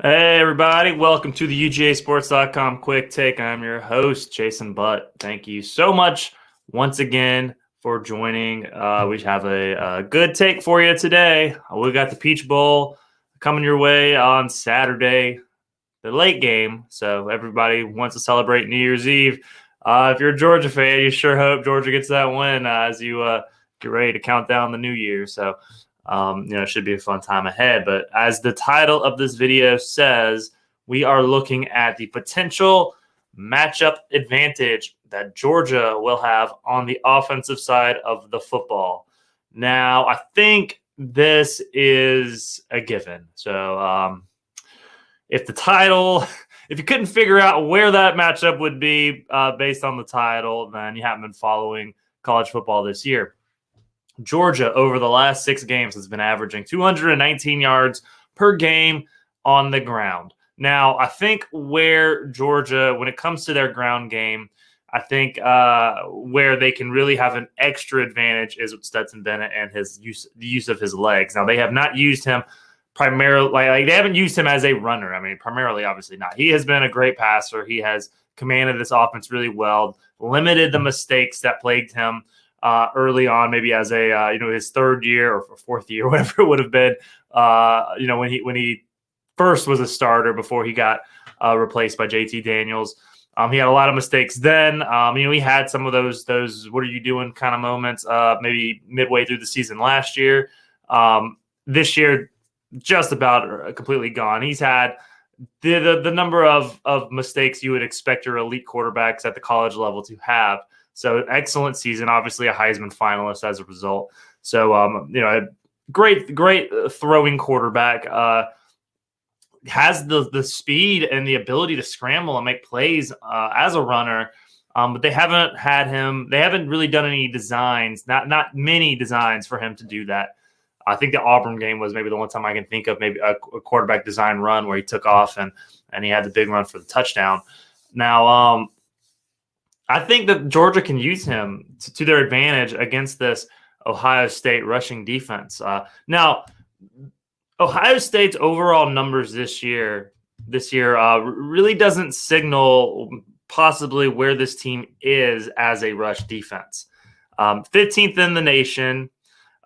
Hey everybody, welcome to the UGAsports.com quick take. I'm your host, Jason Butt. Thank you so much once again for joining. We have a good take for you today. We got the Peach Bowl coming your way on Saturday, the late game. So everybody wants to celebrate New Year's Eve. If you're a Georgia fan, you sure hope Georgia gets that win as you get ready to count down the new year. So it should be a fun time ahead. But as the title of this video says, we are looking at the potential matchup advantage that Georgia will have on the offensive side of the football. Now, I think this is a given. So if you couldn't figure out where that matchup would be based on the title, then you haven't been following college football this year. Georgia, over the last 6 games, has been averaging 219 yards per game on the ground. Now, I think where Georgia, when it comes to their ground game, I think where they can really have an extra advantage is with Stetson Bennett and the use of his legs. Now, they have not used him primarily, like they haven't used him as a runner. I mean, primarily, obviously not. He has been a great passer. He has commanded this offense really well, limited the mistakes that plagued him early on, maybe as a his third year or fourth year, whatever it would have been. When he first was a starter before he got replaced by JT Daniels. He had a lot of mistakes then. He had some of those what are you doing kind of moments maybe midway through the season last year. This year, just about completely gone. He's had the number of mistakes you would expect your elite quarterbacks at the college level to have. So excellent season, obviously a Heisman finalist as a result. So, a great throwing quarterback, has the speed and the ability to scramble and make plays as a runner. But they haven't had him. They haven't really done any designs, not many designs for him to do that. I think the Auburn game was maybe the one time I can think of maybe a quarterback design run where he took off and he had the big run for the touchdown. Now, I think that Georgia can use him to their advantage against this Ohio State rushing defense. Now, Ohio State's overall numbers this year really doesn't signal possibly where this team is as a rush defense. 15th in the nation.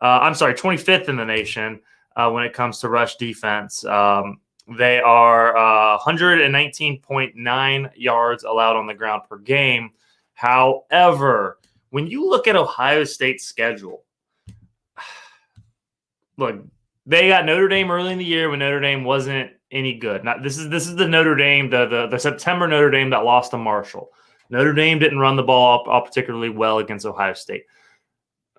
25th in the nation when it comes to rush defense. They are 119.9 yards allowed on the ground per game. However, when you look at Ohio State's schedule, look, they got Notre Dame early in the year when Notre Dame wasn't any good. Now, this is the Notre Dame, the September Notre Dame that lost to Marshall. Notre Dame didn't run the ball up particularly well against Ohio State.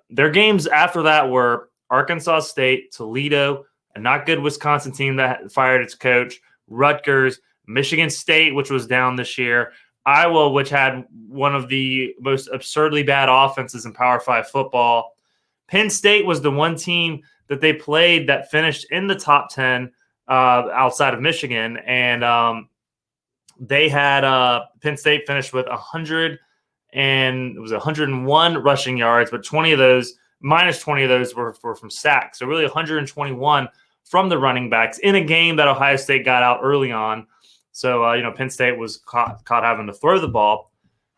Their games after that were Arkansas State, Toledo, a not good Wisconsin team that fired its coach, Rutgers, Michigan State, which was down this year, Iowa, which had one of the most absurdly bad offenses in Power 5 football. Penn State was the one team that they played that finished in the top 10 outside of Michigan. And they had Penn State finished with 101 rushing yards, but minus 20 of those were from sacks. So really 121 from the running backs in a game that Ohio State got out early on. So, Penn State was caught having to throw the ball.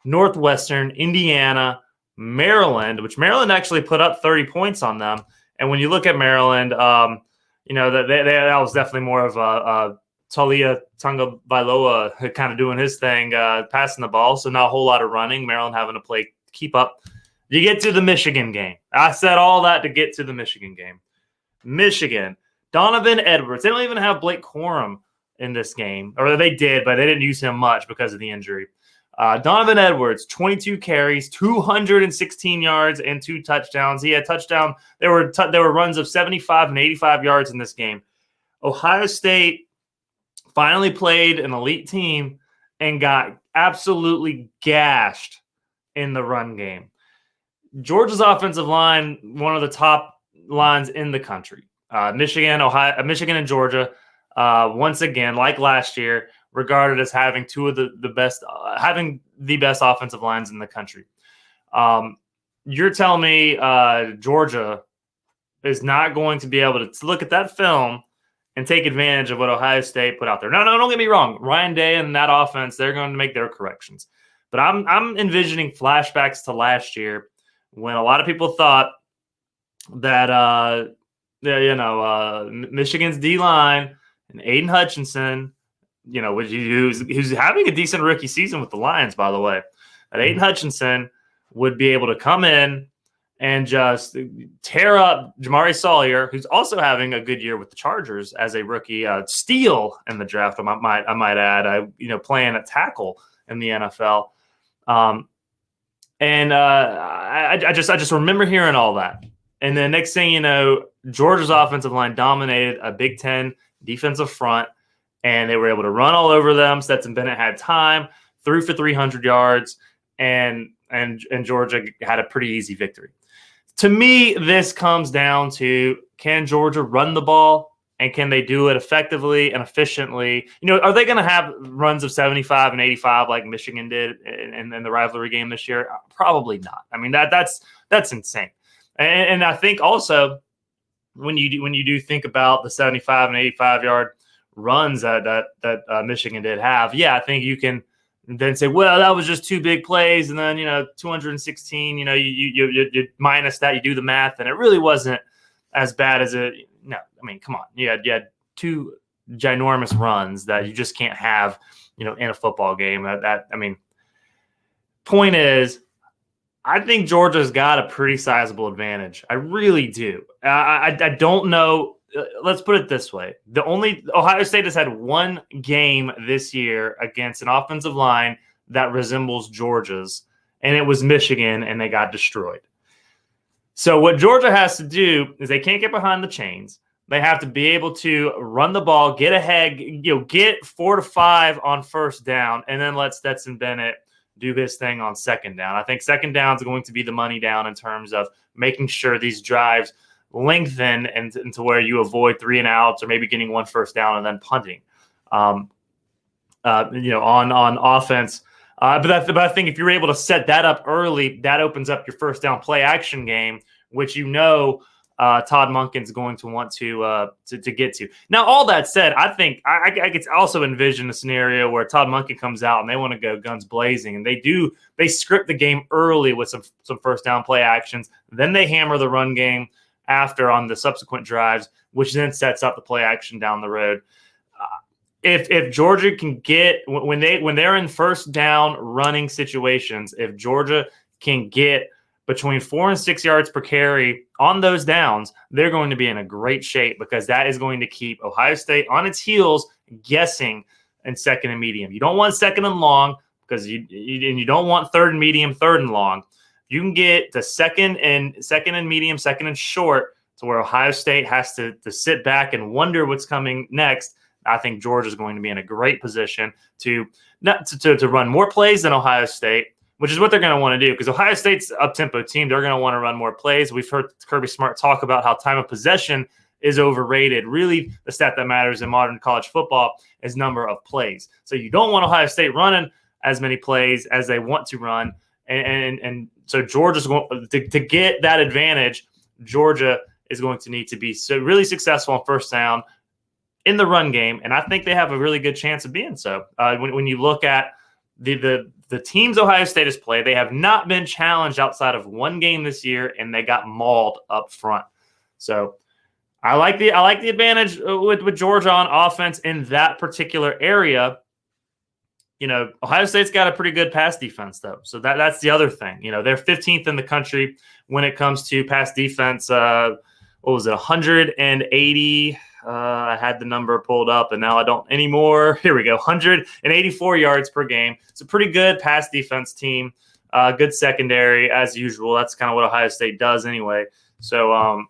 Northwestern, Indiana, Maryland, which Maryland actually put up 30 points on them. And when you look at Maryland, that was definitely more of a Talia Tagovailoa kind of doing his thing, passing the ball. So not a whole lot of running. Maryland having to keep up. You get to the Michigan game. I said all that to get to the Michigan game. Michigan, Donovan Edwards. They don't even have Blake Corum in this game, or they did, but they didn't use him much because of the injury. Donovan Edwards, 22 carries, 216 yards, and 2 touchdowns. He had touchdown. There were runs of 75 and 85 yards in this game. Ohio State finally played an elite team and got absolutely gashed in the run game. Georgia's offensive line, one of the top lines in the country. Michigan and Georgia, once again, like last year, regarded as having two of the best, having the best offensive lines in the country. You're telling me Georgia is not going to be able to look at that film and take advantage of what Ohio State put out there. No, don't get me wrong. Ryan Day and that offense, they're going to make their corrections. But I'm envisioning flashbacks to last year when a lot of people thought that Michigan's D-line and Aiden Hutchinson, who's having a decent rookie season with the Lions, by the way, that Aiden Hutchinson would be able to come in and just tear up Jamari Sawyer, who's also having a good year with the Chargers as a rookie, steal in the draft. I might add, playing at tackle in the NFL. I just remember hearing all that. And then next thing you know, Georgia's offensive line dominated a Big Ten defensive front, and they were able to run all over them. Stetson Bennett had time, threw for 300 yards, and Georgia had a pretty easy victory. To me, this comes down to, can Georgia run the ball, and can they do it effectively and efficiently? Are they going to have runs of 75 and 85 like Michigan did in the rivalry game this year? Probably not. I mean, that's insane. And I think also when you do think about the 75 and 85 yard runs that Michigan did have, I think you can then say, well, that was just two big plays, and then 216. You minus that, you do the math, and it really wasn't as bad as it. No, I mean, come on, you had two ginormous runs that you just can't have, in a football game. Point is, I think Georgia's got a pretty sizable advantage. I really do. I don't know. Let's put it this way. Ohio State has had one game this year against an offensive line that resembles Georgia's, and it was Michigan, and they got destroyed. So what Georgia has to do is they can't get behind the chains. They have to be able to run the ball, get ahead, get 4 to 5 on first down, and then let Stetson Bennett do his thing on second down. I think second down is going to be the money down in terms of making sure these drives lengthen into where you avoid 3 and outs or maybe getting one first down and then punting, on offense. But I think if you're able to set that up early, that opens up your first down play action game, which Todd Monken's going to want to get to. Now, all that said, I think I could also envision a scenario where Todd Monken comes out and they want to go guns blazing, and they script the game early with some first down play actions. Then they hammer the run game after on the subsequent drives, which then sets up the play action down the road. If Georgia can get when they're in first down running situations, if Georgia can get between 4 and 6 yards per carry on those downs, they're going to be in a great shape, because that is going to keep Ohio State on its heels guessing in second and medium. You don't want second and long, because you don't want third and medium, third and long. You can get the second and medium, second and short, to where Ohio State has to sit back and wonder what's coming next. I think Georgia is going to be in a great position to run more plays than Ohio State, which is what they're going to want to do, because Ohio State's up-tempo team. They're going to want to run more plays. We've heard Kirby Smart talk about how time of possession is overrated. Really, the stat that matters in modern college football is number of plays. So you don't want Ohio State running as many plays as they want to run. And so Georgia's going to get that advantage. Georgia is going to need to be really successful on first down in the run game, and I think they have a really good chance of being so. When you look at the teams Ohio State has played, they have not been challenged outside of one game this year, and they got mauled up front. So I like the advantage with Georgia on offense in that particular area. Ohio State's got a pretty good pass defense, though. So that's the other thing. They're 15th in the country when it comes to pass defense. What was it, 180? I had the number pulled up, and now I don't anymore. Here we go, 184 yards per game. It's a pretty good pass defense team. Good secondary, as usual. That's kind of what Ohio State does anyway. So,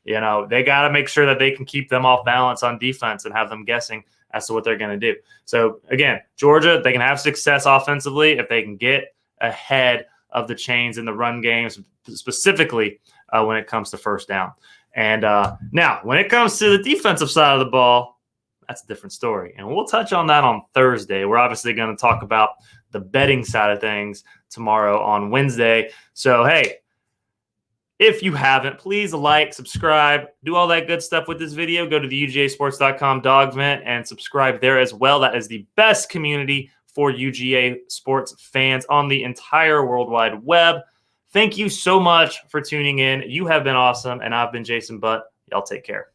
they got to make sure that they can keep them off balance on defense and have them guessing as to what they're going to do. So, again, Georgia, they can have success offensively if they can get ahead of the chains in the run games, specifically when it comes to first down. And now, when it comes to the defensive side of the ball, that's a different story. And we'll touch on that on Thursday. We're obviously going to talk about the betting side of things tomorrow on Wednesday. So, hey, If you haven't, please like, subscribe, do all that good stuff with this video. Go to the UGAsports.com dog vent and subscribe there as well. That is the best community for UGA sports fans on the entire World Wide Web. Thank you so much for tuning in. You have been awesome, and I've been Jason Butt. Y'all take care.